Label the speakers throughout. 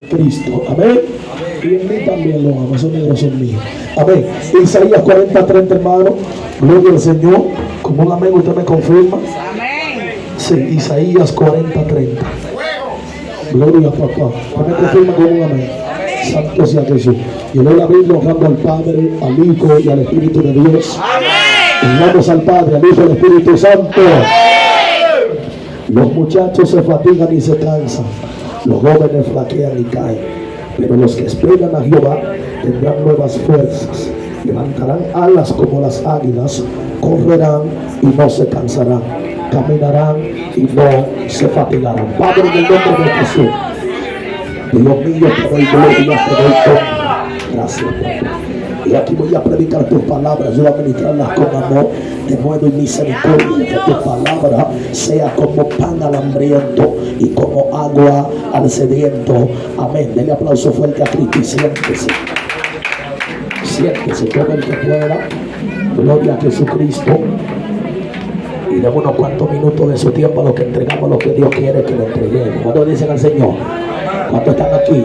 Speaker 1: Cristo, amén. Y en mí también lo amo, esos negros son míos, amén. Isaías 40:30, hermano, gloria al Señor. Como un amén, usted me confirma. Amén. Sí, Isaías 40:30. Gloria a papá. Usted me confirma como un amén. Santo sea Jesús. Yo leo la Biblia honrando al Padre, al Hijo y al Espíritu de Dios. Amén. Honramos al Padre, al Hijo y al Espíritu Santo. Amén. Los muchachos se fatigan y se cansan, los jóvenes flaquean y caen, pero los que esperan a Jehová tendrán nuevas fuerzas, levantarán alas como las águilas, correrán y no se cansarán, caminarán y no se fatigarán. Padre, en el nombre de Jesús, Dios mío, te doy gloria, te doy honra. Gracias, Padre. Y aquí voy a predicar tus palabras, yo voy a ministrarlas con amor, de nuevo y misericordia. Que tu palabra sea como pan al hambriento y como agua al sediento. Amén. Denle aplauso fuerte a Cristo y siéntese. Siéntese todo el que pueda. Gloria a Jesucristo. Y de unos cuantos minutos de su tiempo a lo que entregamos lo que Dios quiere que le entreguemos. ¿Cuántos dicen al Señor? ¿Cuántos están aquí?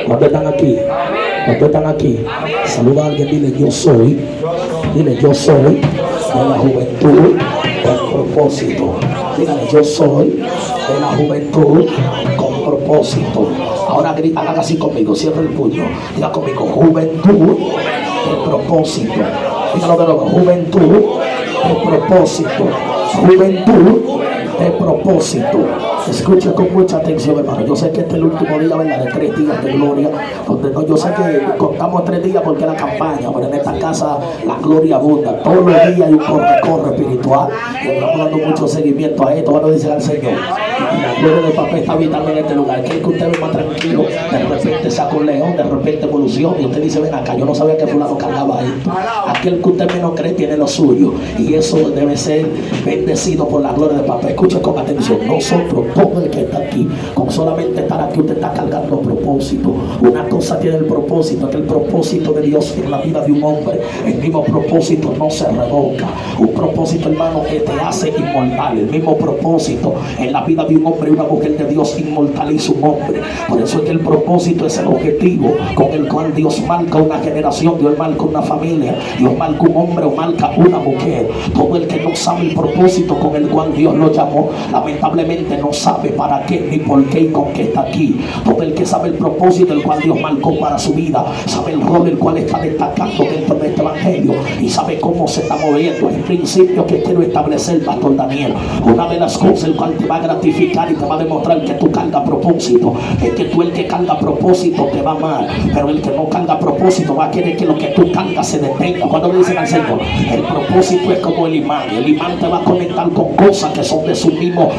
Speaker 1: ¿Cuántos están aquí? ¿Cuántos están aquí? Saluda a alguien, dile yo soy. Dile yo soy de la juventud con propósito. Dígale yo soy de la juventud con propósito. Ahora haga así conmigo, cierra el puño. Diga conmigo, juventud de propósito. Dígalo de nuevo, juventud de propósito. Juventud de propósito. Escucha con mucha atención, hermano. Yo sé que este es el último día, ¿verdad?, de 3 días de gloria. Donde no, yo sé que contamos 3 días porque es la campaña, pero en esta casa la gloria abunda. Todos los días hay un corre espiritual. Y estamos dando mucho seguimiento a esto. Ahora dice al Señor. Y la gloria del papel está habitando en este lugar. Que usted ve más tranquilo. De repente saca un león, de repente evoluciona. Y usted dice, ven acá, yo no sabía que fulano cargaba esto. Aquel que usted menos cree tiene lo suyo. Y eso debe ser bendecido por la gloria del papel. Escuche con atención. Nosotros, todo el que está aquí, con solamente estar aquí, usted está cargando propósito. Una cosa tiene el propósito, que el propósito de Dios en la vida de un hombre, el mismo propósito no se revoca. Un propósito, hermano, que te hace inmortal. El mismo propósito en la vida de un hombre y una mujer de Dios inmortaliza un hombre. Por eso es que el propósito es el objetivo con el cual Dios marca una generación, Dios marca una familia, Dios marca un hombre o marca una mujer. Todo el que no sabe el propósito con el cual Dios lo llamó, lamentablemente no sabe para qué, ni por qué y con qué está aquí. Todo el que sabe el propósito el cual Dios marcó para su vida, sabe el rol el cual está destacando dentro de este evangelio y sabe cómo se está moviendo. El principio que quiero establecer, pastor Daniel, una de las cosas el cual te va a gratificar y te va a demostrar que tú cargas propósito, es que tú, el que carga propósito, te va mal, pero el que no carga propósito va a querer que lo que tú cargas se detenga. Cuando dicen al Señor, el propósito es como el imán te va a conectar con cosas que son de su mismo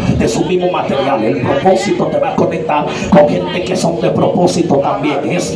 Speaker 1: material. El propósito te va a conectar con gente que son de propósito también. Es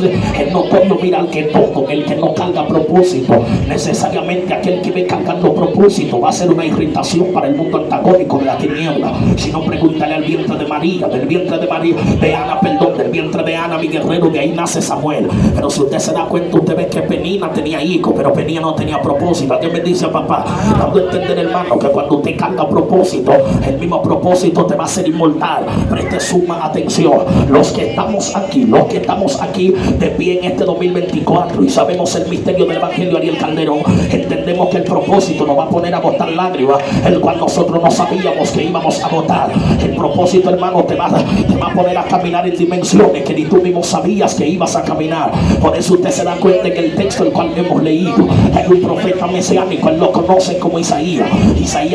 Speaker 1: notorio mirar que todo el que no carga propósito, necesariamente aquel que ve cargando propósito, va a ser una irritación para el mundo antagónico de la tiniebla. Si no, pregúntale al vientre de María, del vientre de Ana, del vientre de Ana, mi guerrero, de ahí nace Samuel. Pero si usted se da cuenta, usted ve que Penina tenía hijos, pero Penina no tenía propósito. Dios me dice, papá, dando a entender, hermano, que cuando usted carga propósito, el mismo propósito te va a hacer inmortal. Preste suma atención. Los que estamos aquí de pie en este 2024 y sabemos el misterio del evangelio Ariel Calderón, entendemos que el propósito nos va a poner a botar lágrimas, el cual nosotros no sabíamos que íbamos a botar. El propósito, hermano, te va a poner a caminar en dimensiones que ni tú mismo sabías que ibas a caminar. Por eso usted se da cuenta que el texto el cual hemos leído es un profeta mesiánico. Él lo conoce como Isaías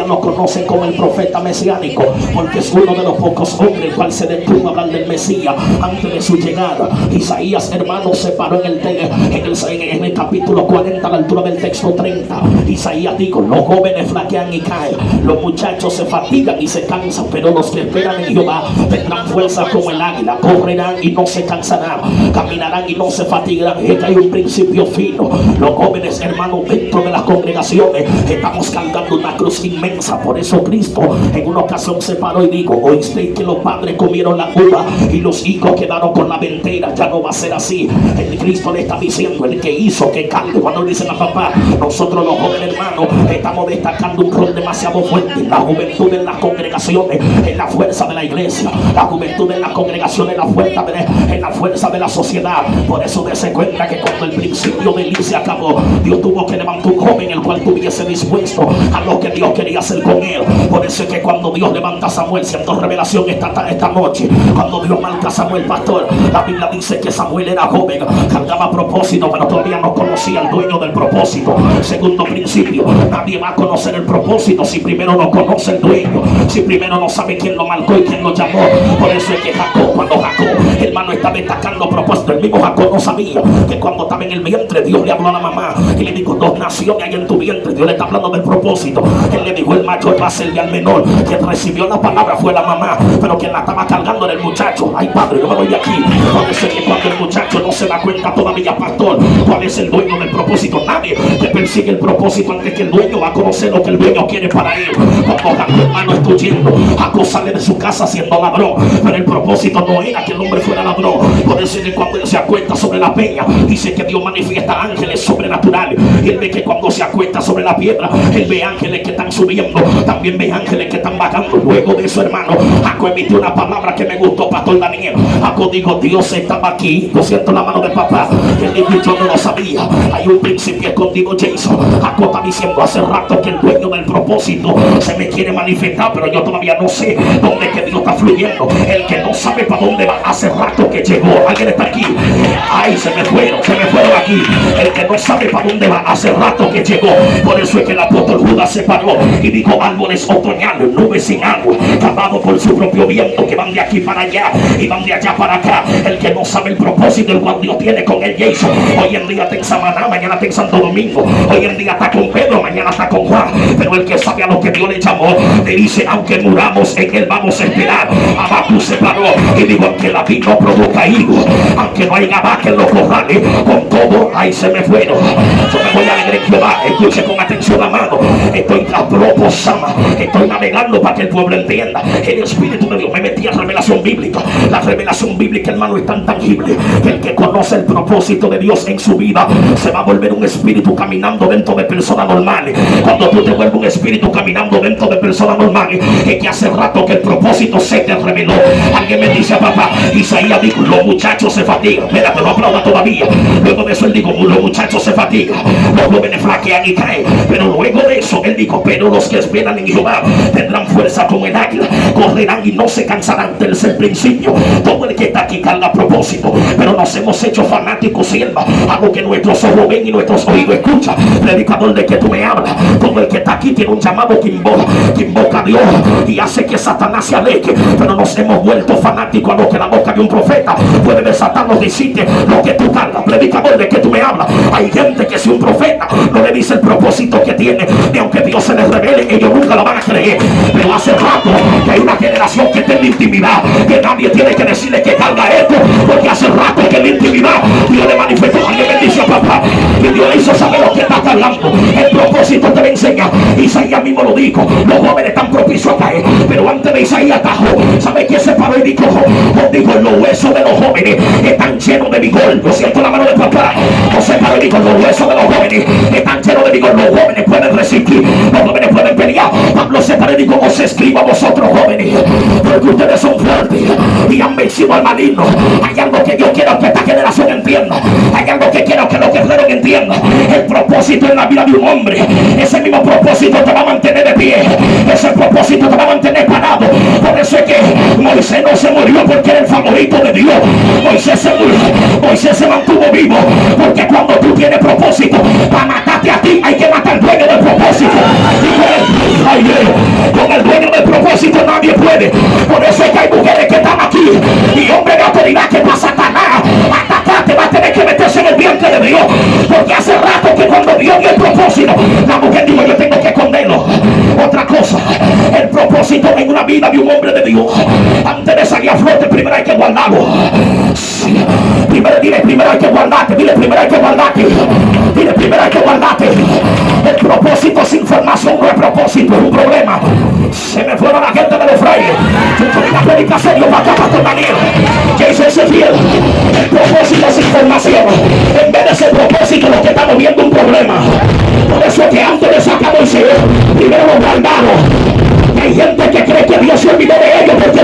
Speaker 1: lo conoce como el profeta mesiánico, porque es uno de los pocos hombres el cual se detuvo a hablar del Mesías antes de su llegada. Isaías, hermano, se paró en el capítulo 40 a la altura del texto 30. Isaías dijo, los jóvenes flaquean y caen, los muchachos se fatigan y se cansan, pero los que esperan en Jehová tendrán fuerza como el águila, correrán y no se cansarán, caminarán y no se fatigarán. Es que hay un principio fino. Los jóvenes, hermanos, dentro de las congregaciones estamos cargando una cruz inmensa. Por eso Cristo en una ocasión se paró y dijo, oísteis que los padres comieron la uva y los hijos quedaron con la ventera. Ya no va a ser así. El Cristo le está diciendo, el que hizo que cargue. Cuando dicen a papá, nosotros los jóvenes, hermanos, estamos destacando un rol demasiado fuerte. La juventud en las congregaciones es la fuerza fuerza de la iglesia. La juventud en la congregación es la fuerza de la sociedad. Por eso dése cuenta que cuando el principio de Elí se acabó, Dios tuvo que levantar un joven el cual tuviese dispuesto a lo que Dios quería hacer con él. Por eso es que cuando Dios levanta a Samuel, siendo revelación esta noche, cuando Dios marca a Samuel pastor, la Biblia dice que Samuel era joven, cargaba propósito, pero todavía no conocía al dueño del propósito. Segundo principio, nadie va a conocer el propósito si primero no conoce el dueño, si primero no sabe quién lo marcó y quién lo llamó. Por eso es que cuando Jacob, hermano, está destacando propósito, el mismo Jacob no sabía que cuando estaba en el vientre, Dios le habló a la mamá y le dijo: 2 naciones hay en tu vientre. Dios le está hablando del propósito. Él le dijo: el mayor va a serle al menor. Quien recibió la palabra fue la mamá, pero quien la estaba cargando era el muchacho. Ay, padre, yo me voy de aquí. Por eso es que cuando el muchacho no se da cuenta todavía, pastor, cuál es el dueño del propósito, nadie que persigue el propósito antes que el dueño va a conocer lo que el dueño quiere para él. Cuando Jacob, hermano, está huyendo, Jacob sale de su casa siendo ladrón, pero el propósito no era que el hombre fuera ladrón. Por eso es que cuando él se acuesta sobre la peña, dice que Dios manifiesta ángeles sobrenaturales. Y él ve que cuando se acuesta sobre la piedra, él ve ángeles que están subiendo, también ve ángeles que están bajando. Luego de eso, hermano, Jacob emitió una palabra que me gustó, pastor Daniel. Jacob dijo: Dios estaba aquí. Yo siento la mano de papá. Él dijo: yo no lo sabía. Hay un principio escondido, Jason. Jacob está diciendo hace rato que el dueño del propósito se me quiere manifestar, pero yo todavía no sé dónde que Dios está fluyendo. El que no sabe para dónde va, hace rato que llegó. Alguien está aquí. Ay, se me fueron aquí. El que no sabe para dónde va, hace rato que llegó. Por eso es que el apóstol Judas se paró y dijo: árboles otoñales, nubes sin agua, cavados por su propio viento, que van de aquí para allá y van de allá para acá. El que no sabe el propósito, el cual Dios tiene con el Jason, hoy en día está en Samaná, mañana está en Santo Domingo, hoy en día está con Pedro, mañana está con Juan. Pero el que sabe a lo que Dios le llamó, le dice: aunque muramos, en él vamos a esperar. Habacuc se paró y dijo: aunque la vid no produzca higo, aunque no haya vaca en los corrales, con todo, ahí se me fueron. Yo me voy a alegrar en Jehová. Escuche con atención, amado. Estoy estoy navegando para que el pueblo entienda. El Espíritu de Dios me metía en revelación bíblica. La revelación bíblica, hermano, es tan tangible que el que conoce el propósito de Dios en su vida se va a volver un espíritu caminando dentro de personas normales. Cuando tú te vuelves un espíritu caminando dentro de personas normales, es que hace rato que el propósito se te reveló. Alguien me dice: papá, Isaías dijo: los muchachos se fatigan. Mira, no aplauda todavía. Luego de eso él dijo: los muchachos se fatigan, los jóvenes flaquean y caen. Pero luego de eso él dijo: pero los que esperan en Jehová tendrán fuerza como el águila, correrán y no se cansarán. Tercer principio: todo el que está aquí carga propósito, pero nos hemos hecho fanáticos, sierva, a lo que nuestros ojos ven y nuestros oídos escuchan. Predicador, de que tú me hablas, todo el que está aquí tiene un llamado que invoca a Dios y hace que Satanás se aleje. Pero nos hemos vuelto fanáticos a lo que la boca de un profeta puede desatarnos, decirte lo que tú cargas. Predicador, de que tú me hablas, hay gente que si un profeta no le dice el propósito que tiene, ni aunque Dios se les revele, ellos nunca lo van a creer. Pero hace rato que hay una generación que está en la intimidad, que nadie tiene que decirle que carga esto, porque hace rato que en la intimidad Dios le manifestó. Alguien bendice a papá y Dios le hizo saber lo que está cargando. El propósito te lo enseña. Isaías mismo lo dijo: los jóvenes están propicios a caer. Pero antes de Isaías atajó, ¿sabe quién se paró y dijo? Dijo: los huesos de los jóvenes están llenos de vigor. Yo siento la mano de papá. No se paró y dijo: los huesos de los jóvenes están llenos de vigor. Los jóvenes pueden resistir, los jóvenes pueden pelear. Pablo se paró y dijo: os escribo a vosotros, jóvenes, porque ustedes son fuertes y han vencido al maligno. Hay algo que yo quiero que esta generación entienda. Hay algo que quiero que los guerreros entiendan. El propósito en la vida de un hombre, ese mismo propósito te va a mantener de pie. Ese propósito te va a mantener parado. Por eso es que Moisés no se murió porque era el favorito de Dios. Moisés se mantuvo vivo porque cuando tú tienes propósito, para matarte a ti hay que matar al dueño del propósito. Con el dueño del propósito nadie puede. Por eso es que hay mujeres que están aquí y hombres de autoridad que para Satanás atacarte va a tener que meterse en el vientre de Dios, porque hace rato que cuando Dios dio el propósito, la mujer dijo: yo tengo que esconderlo. Otra cosa, el propósito en una vida de un hombre de Dios, antes de salir a flote, primero hay que guardarlo. Primero hay que guardarte. Dile: primero hay que guardarte. Dile: primero hay que guardarte. El propósito sin formación no es propósito, es un problema. Se me fueron la gente de los frailes. Yo voy a predicar serio para acá, pastor Daniel. Jason se fiel. El propósito sin formación, en vez de ser propósito, lo que estamos viendo es un problema. Por eso es que antes de sacar a Moisés, primero lo guardaron. Y hay gente que cree que Dios se olvidó de ellos porque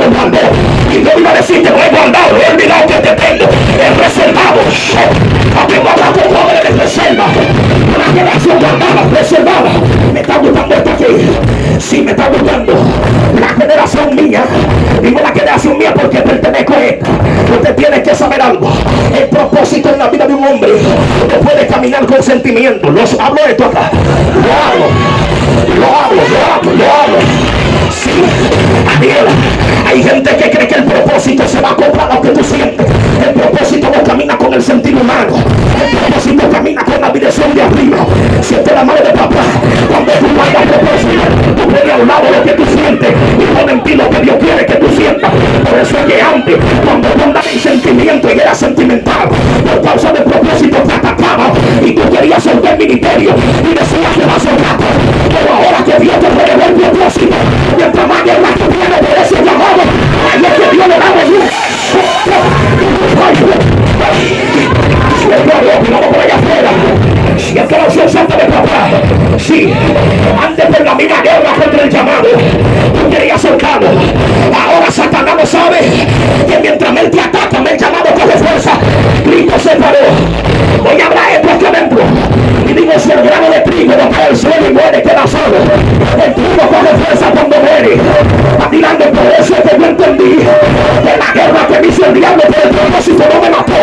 Speaker 1: Tengo hablando jóvenes de reserva. Una generación guardada, reservada. Me está gustando esto aquí. Sí, me está gustando. La generación mía. Digo la generación mía porque pertenezco a esta. Usted tiene que saber algo. El propósito en la vida de un hombre no puede caminar con sentimientos. Los hablo de esto acá. Lo hablo. Sí, Daniel, hay gente que cree que el propósito se va a comprar lo que tú sientes. El propósito no camina con el sentir humano. El propósito camina con la dirección de arriba. Siente la mano de papá. Cuando tú vayas a propósito, tú pones a un lado lo que tú sientes y pon en ti lo que Dios quiere que tú sientas. Por eso es que antes, cuando tú andas en sentimiento y eras sentimental, por causa del propósito te atacaba y tú querías soltar el ministerio y decías que vas a soltar. Pero ahora que Dios te reveló el propósito, mientras más guerra que tiene por ese llamado, ahí es que Dios le da luz. Vamos por allá afuera. Siento la opción santa de papá. Sí, antes por la misma guerra contra el llamado, tú querías soltarlo. Ahora Satanás no sabe que mientras él te ataca, el llamado coge fuerza. Cristo se paró. Voy a hablar esto aquí adentro. Y digo, si el grano de trigo no cae al suelo y muere, queda solo. El trigo coge fuerza cuando muere. Va tirando, por eso es que yo entendí que la guerra que me hizo el diablo por el propósito no me mató.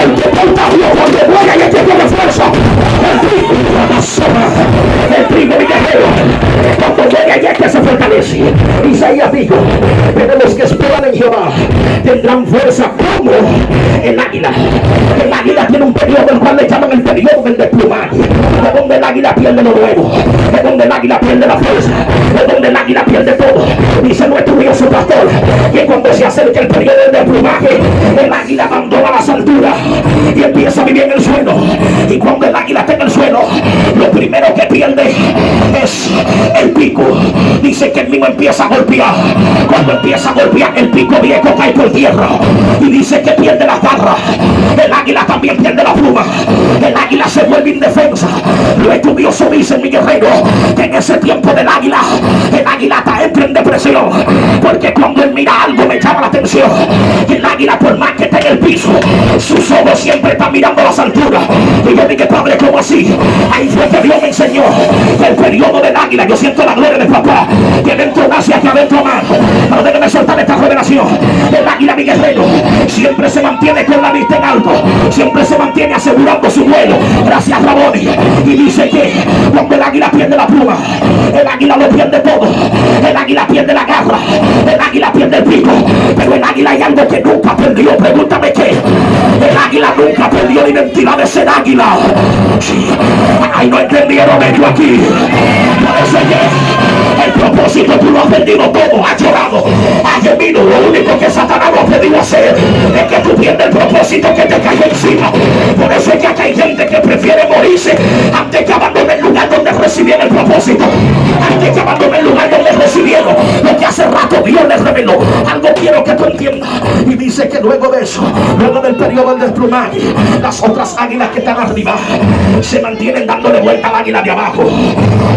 Speaker 1: El que porta a Dios cuando muere y el que coge fuerza. El trigo, mi guerrero, cuando muere allá es que se fortalece. Isaías dijo, pero los que esperan en Jehová tendrán fuerza como el águila. El águila tiene un periodo el cual le llaman el periodo del desplumaje, de donde el águila pierde lo nuevo, de donde el águila pierde la fuerza, de donde el águila pierde todo. Dice nuestro Dios su pastor que cuando se acerca el periodo del desplumaje, el águila abandona las alturas y empieza a vivir en el suelo. Y cuando el águila está en el suelo, lo primero que pierde es el pico. Dice que el mismo empieza a golpear. Cuando empieza a golpear, el pico viejo cae por tierra. Y dice que pierde las garras. El águila también pierde la pluma. El águila se vuelve indefensa. Lo estudioso dice, mi guerrero, que en ese tiempo del águila, el águila está en depresión. Porque cuando él mira algo me llama la atención. El águila, por más que esté en el piso, sus ojos siempre están mirando a las alturas. Y yo dije, padre, ¿cómo así? Ahí fue que Dios me enseñó el periodo del águila. Yo siento la gloria de papá que dentro nace aquí adentro más. Pero déjeme soltar esta revelación. El águila, mi guerrero, siempre se mantiene con la vista en alto. Siempre se mantiene asegurando su vuelo. Gracias, Raboni. Y dice que cuando el águila pierde la pluma, el águila lo pierde todo. El águila pierde la garra. El águila pierde el pico. Pero el águila hay algo que nunca perdió. Pregúntame qué. El águila nunca perdió la identidad de ser águila. Ay, no entendieron ello aquí. Por eso es que el propósito tú lo has perdido todo. Has llorado, has gemido. Lo único que Satanás no ha pedido hacer es que tú pierdas el propósito que te cayó encima. Por eso es que acá hay gente que prefiere morirse antes que abandonar el lugar donde recibieron el propósito. Antes que abandonar el lugar donde recibieron lo que hace rato Dios les reveló. Algo quiero que tú entiendas. Y dice que luego de eso, luego del periodo del desplumaje, las otras águilas que están arriba se mantienen dándole vuelta al águila de abajo,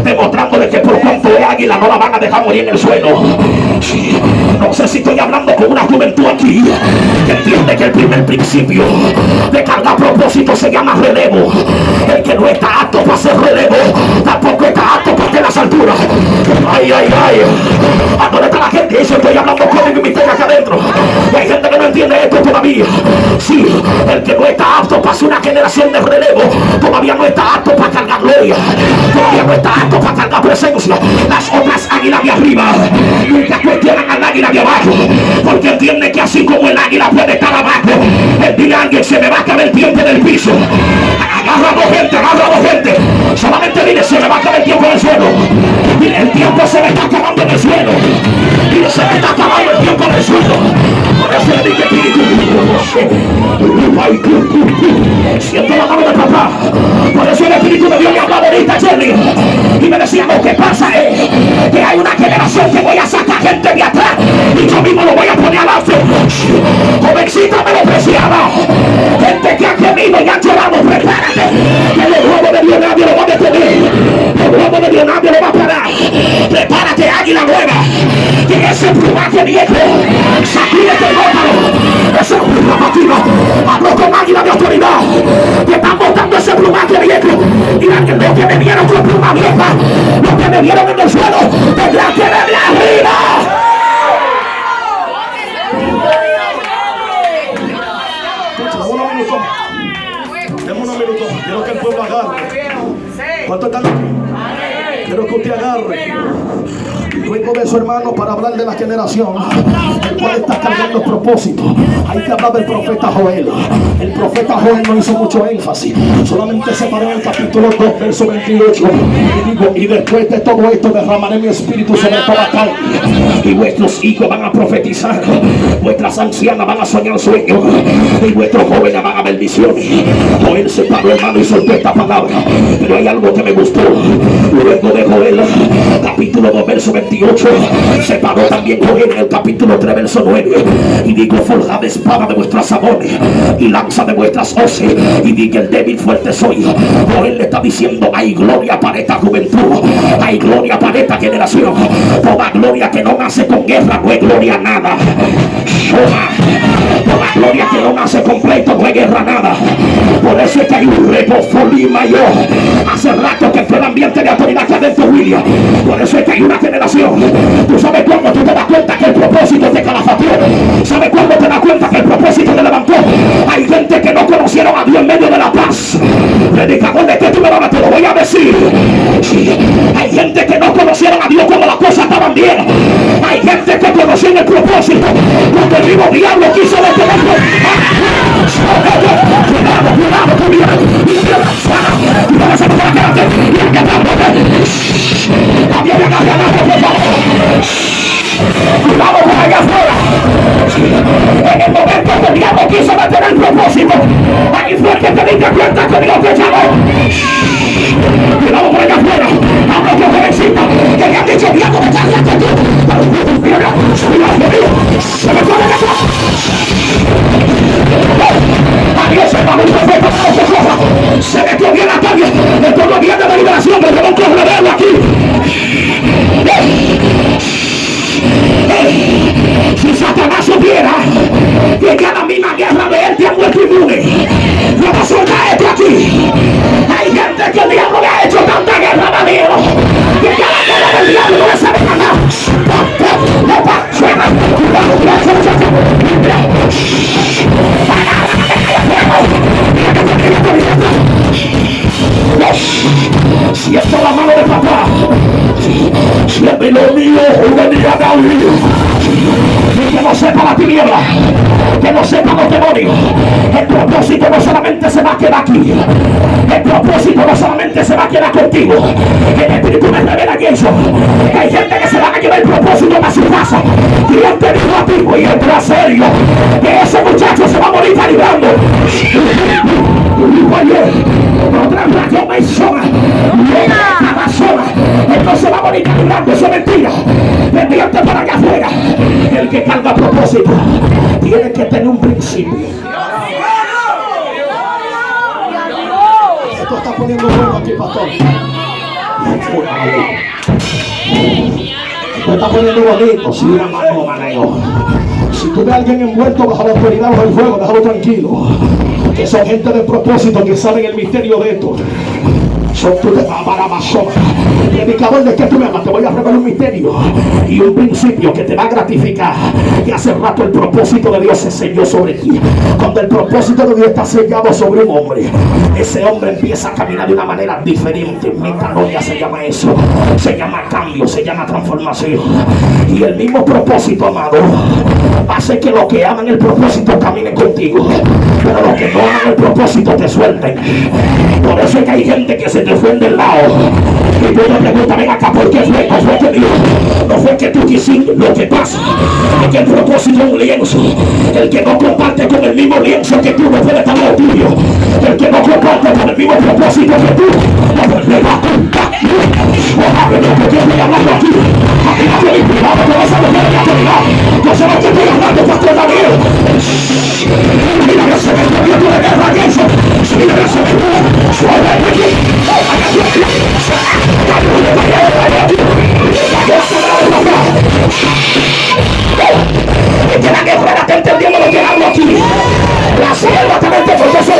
Speaker 1: demostrándole que por cuanto es águila no la van a dejar morir en el suelo. Sí, no sé si estoy hablando con una juventud aquí que entiende que el primer principio de cargar propósito se llama relevo. El que no está apto para hacer relevo tampoco está apto para las alturas. Ay, ay, ay. ¿A dónde está la gente? Eso estoy hablando con mi misterio acá adentro. Y hay gente que no entiende esto todavía. Sí, el que no está apto para hacer una generación de relevo todavía no está apto para cargar gloria. Todavía no está apto para cargar presencia. Las otras águilas de arriba nunca cuestionan al águila de abajo, porque entiende que así como el águila puede estar abajo, el día alguien se me va a caer el tiempo del piso. Agarra gente. Solamente dile, se me va a caer el tiempo del suelo. Dile, el tiempo se me está acabando en el suelo. Dile, se me está acabando el tiempo del suelo. Por eso le dije, espíritu, siento la mano de papá. Por eso el espíritu de Dios me hablaba ahorita, Jerry, y me decía, lo que pasa es que hay una generación que voy a sacar gente de atrás y yo mismo lo voy a poner al lado. Jovencita menospreciada, gente que ha gemido y ha llorado, prepárate, que el huevo de Dios nadie lo va a detener. El huevo de Dios nadie lo va a parar. Prepárate, águila nueva, que ese plumaje viejo, sacúdete el ópalo. Ese plumaje, hablo con águila máquina de autoridad que están botando ese plumaje viejo. Mira que los que me vieron con pluma vieja, los que me vieron en el suelo, tendrán que verme arriba.
Speaker 2: Demos unos minutos. Quiero que el pueblo agarre. ¿Cuántos están aquí? Quiero que usted agarre. Vengo de su hermano para hablar de la generación el cual está cargando el propósito. Hay que hablar del profeta Joel. El profeta Joel no hizo mucho énfasis, solamente se paró en el capítulo 2 verso 28 y digo: y después de todo esto derramaré mi espíritu sobre toda carne, y vuestros hijos van a profetizar, vuestras ancianas van a soñar sueños, y vuestros jóvenes van a ver visiones. Joel se paró, hermano, y soltó esta palabra, pero hay algo que me gustó. Luego de Joel capítulo 2 verso 28 se paró también Joel en el capítulo 3 verso 9 y digo: forjad espada de vuestras sabones y lanza de vuestras hoces, y di que el débil fuerte soy. Joel le está diciendo: hay gloria para esta juventud, hay gloria para esta generación. Toda gloria que no nace con guerra no es gloria nada. Toda gloria que no nace con pleito no es guerra nada. Por eso es que hay un repofolí mayor. Hace rato que fue el ambiente de autoridad que adentro William. Por eso es que hay una generación. Tú sabes cuando tú te das cuenta que el propósito te calafateó. ¿Sabes cuando te das cuenta que el propósito te levantó? Hay gente que no conocieron a Dios en medio de la paz. Predicador, de que tú me vas, te lo voy a decir. Sí. Hay gente que no conocieron a Dios cuando las cosas estaban bien. Hay gente que conoció el propósito cuando el mismo diablo quiso detenerlo. Cuidado, cuidado por allá afuera. En el momento que el diablo quiso detener el propósito, ahí fue que te diste cuenta que Dios te llamó. Cuidado por allá afuera. Hablo con jovencita que le han dicho: diablo, me estás haciendo tú. Se me pone la cosa. Adiós, hermano, un profeta, se metió bien la calle. El pueblo viene de liberación, pero no quiero verlo aquí. Si Satanás supiera que ya la misma guerra de él te ha muerto inmune, no va a soltar esto aquí. Hay gente que el diablo le ha hecho tanta guerra a Daniel que ya la guerra del diablo no le sabe ganar. Siento la mano de papá. Siempre lo mío venía de oír. Que no sepa la tiniebla, que no sepa los demonios. El propósito no solamente se va a quedar aquí. El propósito no solamente se va a quedar contigo. El Espíritu me revela que eso. Hay gente que se va a llevar el propósito a su casa. Dios te dijo a ti, y entra serio, que ese muchacho se va a morir calibrando. Otra razón me zona. Cada zona. Entonces va a morir calibrando. Eso es mentira. Pendiente para allá afuera. El que carga propósito tiene que tener un principio. Esto está poniendo bueno aquí, pastor. Esto está poniendo bonito. Si una mano manejo. Si tú ves a alguien envuelto bajo la autoridad, bajo el fuego, déjalo tranquilo. Que son gente de propósito que saben el misterio de esto. Son tú de Babarabasón. Predicador, ¿de qué tú me amas? Te voy a revelar un misterio y un principio que te va a gratificar. Y hace rato el propósito de Dios se selló sobre ti. Cuando el propósito de Dios está sellado sobre un hombre, ese hombre empieza a caminar de una manera diferente. Metanoia se llama eso. Se llama cambio, se llama transformación. Y el mismo propósito, amado, hace que los que aman el propósito caminen contigo, pero los que no aman el propósito te suelten. Por eso es que hay gente que se te fue del lado. Y tú te preguntas: ven acá, ¿por qué fue? No fue que Dios, no fue que tú quisiste. Lo que pasa es que el propósito es un lienzo. El que no comparte con el mismo lienzo que tú no puede estar lo tuyo. El que no comparte con el mismo propósito que tú no le va a contar. Ojalá lo que yo estoy hablando aquí. Aquí no estoy privado, te vas a volver a la autoridad. No sé lo que estoy hablando, pastor Daniel. Mira que se me está viendo de guerra y eso. Mira que se me está suave aquí. Es que la guerrera está entendiendo lo que hablo aquí. La selva también te porque eso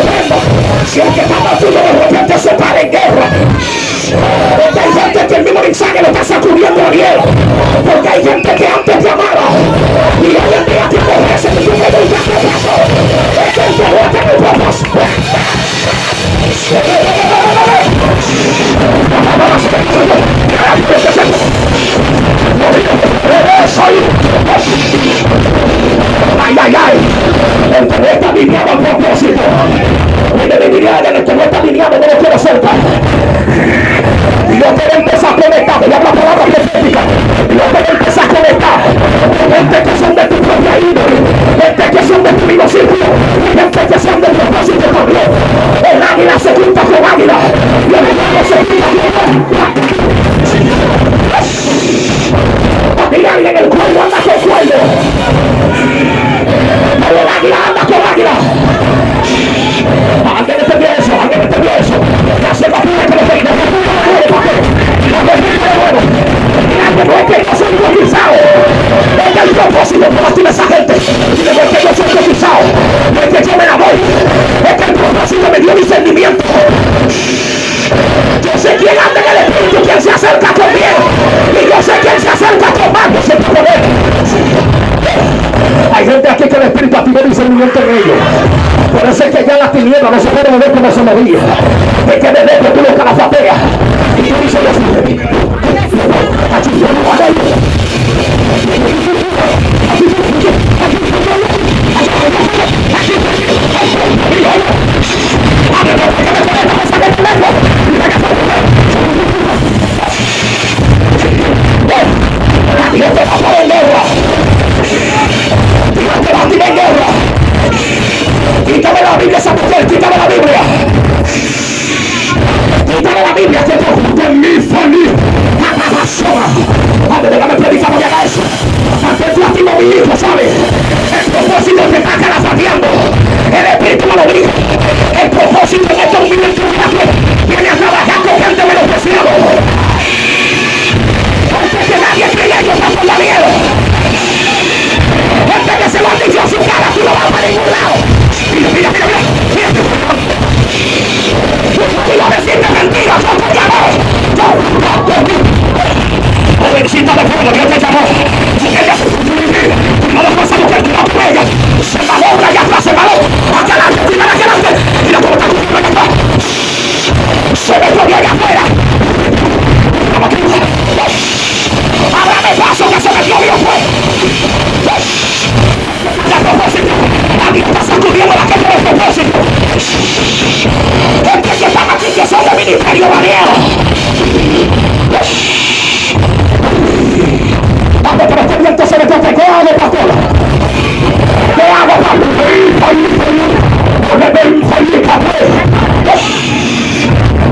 Speaker 2: que ya la tiniebla no se puede mover como se movía. Es que desde que tú lo calafateas y tú dices yo soy Dios te va a poner en guerra. Dios te va a tirar en guerra. Quítame la Biblia, esa mujer, quítame la Biblia. Quítame la Biblia, que por de mi familia. Padre, déjame predicar, no me haga eso. Antes tú activo mi hijo, ¿sabes? El propósito te está calafateando. El espíritu me lo dice. El propósito de estos minutos viene a trabajar con gente menospreciada. Antes que nadie cree ellos no son miedo. Antes que se lo han dicho a su cara, tú no vas para ningún lado. Mira, mira, mira, mira. Y no decirte mentiras, no te llamo. Jovencita de fuego, Dios te llamó. Ella no le pasa mujer, no con ella. Se malobra allá atrás, se malobra. Hacia adelante, mira hacia adelante. Mira cómo está tu allá. Se me todavía allá afuera. Ábrame paso que se metió Dios fuera. A propósito, nadie está sacudiendo la gente de propósito. Gente que están aquí que son de ministerio variado. Vamos, pero este viento se me toque. ¿Qué hago, pastor? ¿Qué hago, pastor?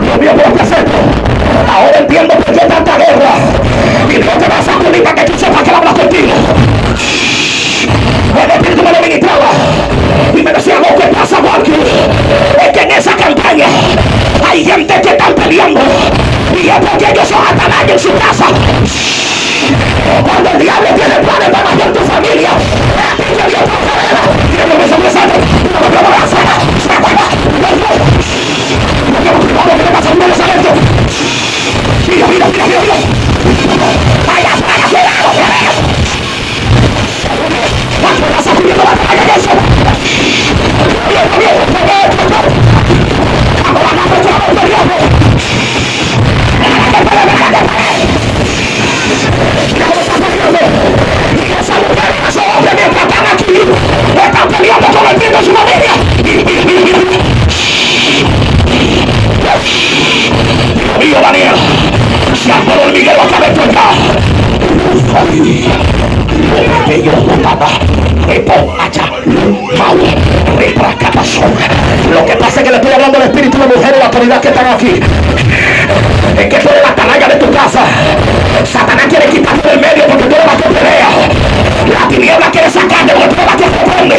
Speaker 2: Dios mío, ¿por qué es esto? Ahora entiendo por qué tanta guerra. Y Dios te va a sacudir para que tú sepas que él habla contigo. El espíritu me lo ministraba y me decía, ¿qué pasa, Walker? Es que en esa campaña hay gente que están peleando y es porque ellos son atalaya en su casa. Cuando el diablo tiene planes para matar tu familia, que Dios no carrera y no me sobresale, no me puedo hacer, se acuerda, vamos, ¿qué le pasa a uno de esa gente? Mira, mira, mira, mira, mira. Vaya, vaya, cuidado, cuidado. ¿Cuánto estás sacudiendo la calle de eso? Están peleando con el bien de su familia. Mío, Daniel, se armó el Miguel acá dentro acá. Lo que pasa es que le estoy hablando al espíritu de mujer y la autoridad que están aquí. Es que tú eres la atalaya de tu casa. Satanás quiere quitarte del medio porque tú eres la que pelea. La tiniebla quiere sacarte porque tú eres la que responde.